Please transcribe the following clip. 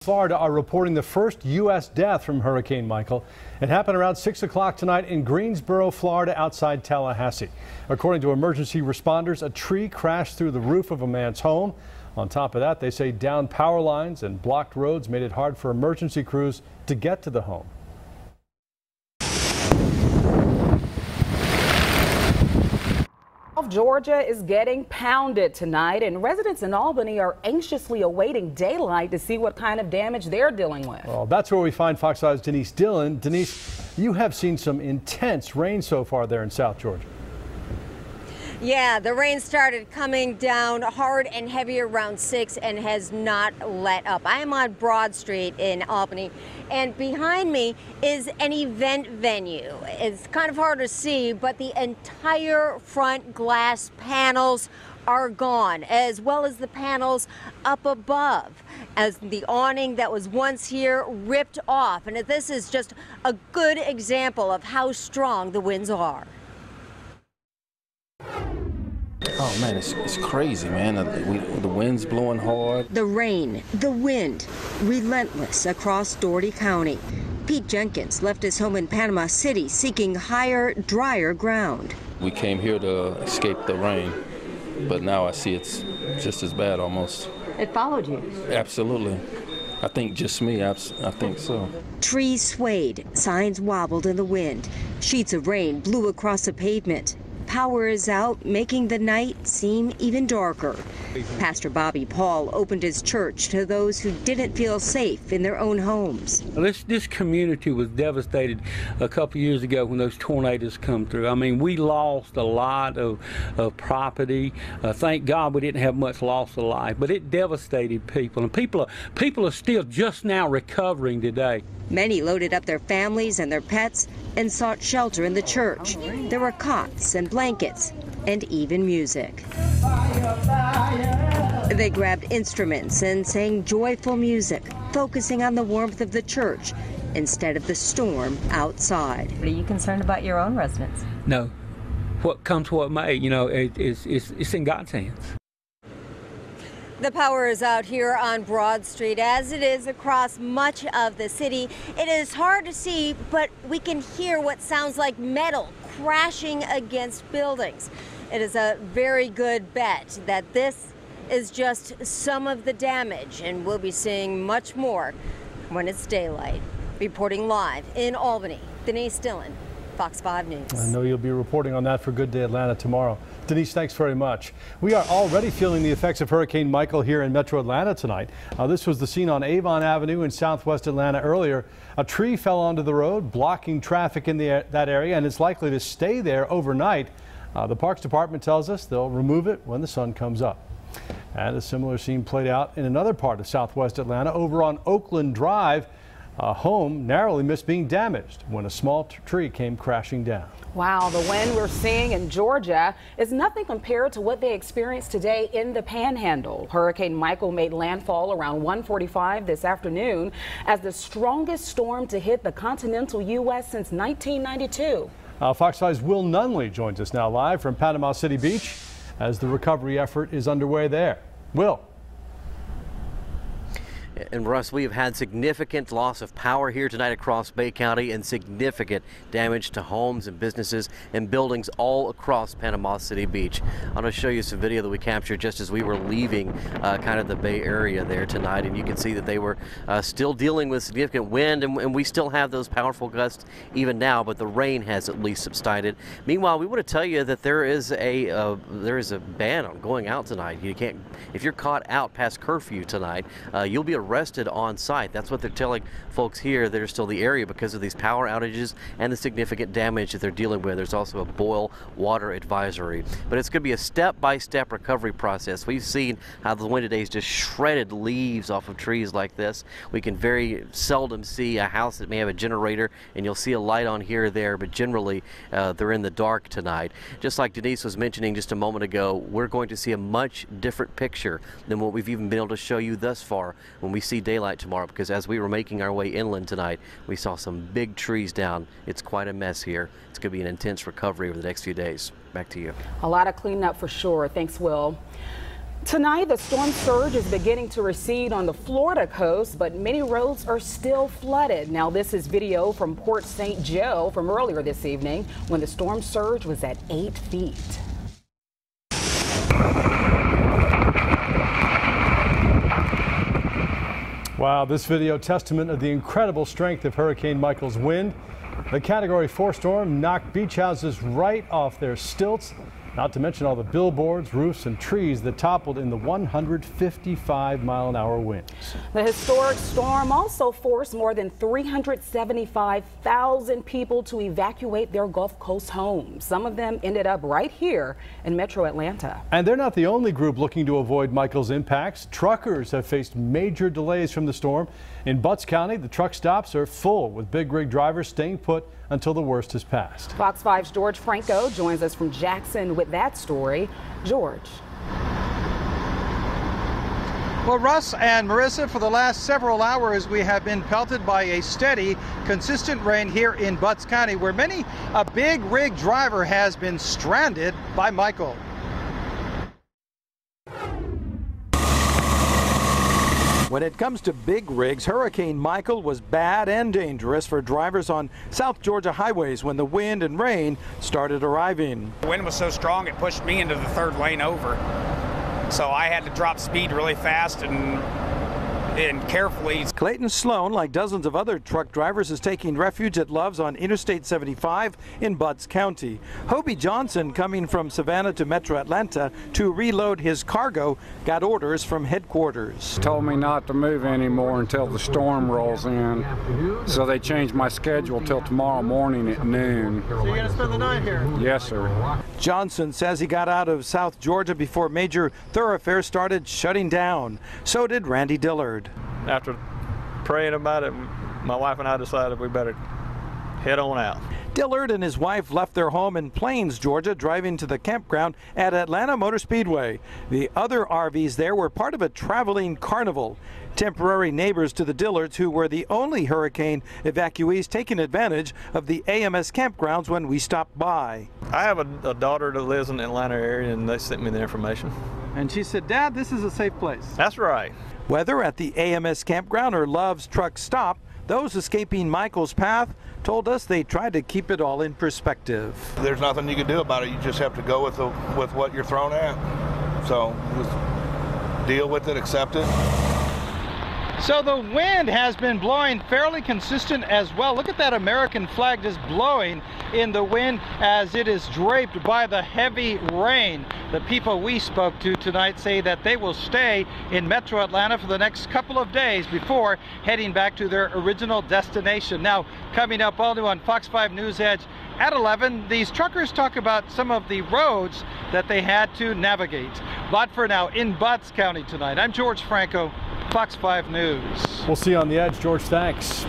Florida are reporting the first U.S. death from Hurricane Michael. It happened around 6 o'clock tonight in Greensboro, Florida, outside Tallahassee. According to emergency responders, a tree crashed through the roof of a man's home. On top of that, they say downed power lines and blocked roads made it hard for emergency crews to get to the home. Georgia is getting pounded tonight, and residents in Albany are anxiously awaiting daylight to see what kind of damage they're dealing with. Well, that's where we find Fox 5's Denise Dillon. Denise, you have seen some intense rain so far there in South Georgia. Yeah, the rain started coming down hard and heavy around 6 and has not let up. I am on Broad Street in Albany, and behind me is an event venue. It's kind of hard to see, but the entire front glass panels are gone, as well as the panels up above, as the awning that was once here ripped off. And this is just a good example of how strong the winds are. Oh man, it's crazy, man. The wind's blowing hard. The rain, the wind, relentless across Dougherty County. Pete Jenkins left his home in Panama City seeking higher, drier ground. We came here to escape the rain, but now I see it's just as bad almost. It followed you? Absolutely. I think just me, I think so. Trees swayed, signs wobbled in the wind. Sheets of rain blew across the pavement. Power is out, making the night seem even darker. Pastor Bobby Paul opened his church to those who didn't feel safe in their own homes. This community was devastated a couple years ago when those tornadoes come through. I mean, we lost a lot of property. Thank God we didn't have much loss of life, but it devastated people, and people are still just now recovering today. Many loaded up their families and their pets and sought shelter in the church. There were cots and blankets and even music. They grabbed instruments and sang joyful music, focusing on the warmth of the church instead of the storm outside. Are you concerned about your own residents? No. What comes what may, you know, it's in God's hands. The power is out here on Broad Street, as it is across much of the city. It is hard to see, but we can hear what sounds like metal crashing against buildings. It is a very good bet that this is just some of the damage, and we'll be seeing much more when it's daylight. Reporting live in Albany, Denise Dillon, Fox 5 News. I know you'll be reporting on that for Good Day Atlanta tomorrow. Denise, thanks very much. We are already feeling the effects of Hurricane Michael here in Metro Atlanta tonight. This was the scene on Avon Avenue in Southwest Atlanta earlier. A tree fell onto the road, blocking traffic in that area, and it's likely to stay there overnight. The Parks Department tells us they'll remove it when the sun comes up. And a similar scene played out in another part of Southwest Atlanta over on Oakland Drive. A home narrowly missed being damaged when a small tree came crashing down. Wow, the wind we're seeing in Georgia is nothing compared to what they experienced today in the Panhandle. Hurricane Michael made landfall around 1:45 this afternoon as the strongest storm to hit the continental U.S. since 1992. Fox 5's Will Nunley joins us now live from Panama City Beach as the recovery effort is underway there. Will. And Russ, we have had significant loss of power here tonight across Bay County and significant damage to homes and businesses and buildings all across Panama City Beach. I'm going to show you some video that we captured just as we were leaving kind of the Bay Area there tonight, and you can see that they were still dealing with significant wind, and we still have those powerful gusts even now, but the rain has at least subsided. Meanwhile, we want to tell you that there is a ban on going out tonight. You can't, if you're caught out past curfew tonight, you'll be arrested on site. That's what they're telling folks here that are still in the area because of these power outages and the significant damage that they're dealing with. There's also a boil water advisory. But it's going to be a step-by-step recovery process. We've seen how the wind today has just shredded leaves off of trees like this. We can very seldom see a house that may have a generator, and you'll see a light on here or there, but generally they're in the dark tonight. Just like Denise was mentioning just a moment ago, we're going to see a much different picture than what we've even been able to show you thus far when we see daylight tomorrow, because as we were making our way inland tonight, we saw some big trees down. It's quite a mess here. It's going to be an intense recovery over the next few days. Back to you. A lot of cleanup for sure. Thanks, Will. Tonight, the storm surge is beginning to recede on the Florida coast, but many roads are still flooded. Now, this is video from Port St. Joe from earlier this evening when the storm surge was at 8 feet. Wow, this video testament of the incredible strength of Hurricane Michael's wind. The Category 4 storm knocked beach houses right off their stilts, not to mention all the billboards, roofs, and trees that toppled in the 155-mile-an-hour winds. The historic storm also forced more than 375,000 people to evacuate their Gulf Coast homes. Some of them ended up right here in Metro Atlanta. And they're not the only group looking to avoid Michael's impacts. Truckers have faced major delays from the storm. In Butts County, the truck stops are full, with big rig drivers staying put until the worst has passed. Fox 5's George Franco joins us from Jackson with that story. George. Well, Russ and Marissa, for the last several hours, we have been pelted by a steady, consistent rain here in Butts County, where a big rig driver has been stranded by Michael. When it comes to big rigs, Hurricane Michael was bad and dangerous for drivers on South Georgia highways when the wind and rain started arriving. The wind was so strong it pushed me into the third lane over. So I had to drop speed really fast and carefully. Clayton Sloan, like dozens of other truck drivers, is taking refuge at Love's on Interstate 75 in Butts County. Hobie Johnson, coming from Savannah to Metro Atlanta to reload his cargo, got orders from headquarters. Told me not to move anymore until the storm rolls in, so they changed my schedule till tomorrow morning at noon. So you're going to spend the night here? Yes, sir. Johnson says he got out of South Georgia before major thoroughfares started shutting down. So did Randy Dillard. After praying about it, my wife and I decided we better head on out. Dillard and his wife left their home in Plains, Georgia, driving to the campground at Atlanta Motor Speedway. The other RVs there were part of a traveling carnival. Temporary neighbors to the Dillards, who were the only hurricane evacuees taking advantage of the AMS campgrounds when we stopped by. I have a daughter that lives in the Atlanta area, and they sent me the information. And she said, "Dad, this is a safe place." That's right. Whether at the AMS campground or Love's truck stop, those escaping Michael's path told us they tried to keep it all in perspective. There's nothing you can do about it. You just have to go with what you're thrown at. So just deal with it, accept it. So the wind has been blowing fairly consistent as well. Look at that American flag just blowing in the wind as it is draped by the heavy rain. The people we spoke to tonight say that they will stay in Metro Atlanta for the next couple of days before heading back to their original destination. Now, coming up all new on Fox 5 News Edge at 11, these truckers talk about some of the roads that they had to navigate. But for now, in Butts County tonight, I'm George Franco, Fox 5 News. We'll see you on the edge, George. Thanks.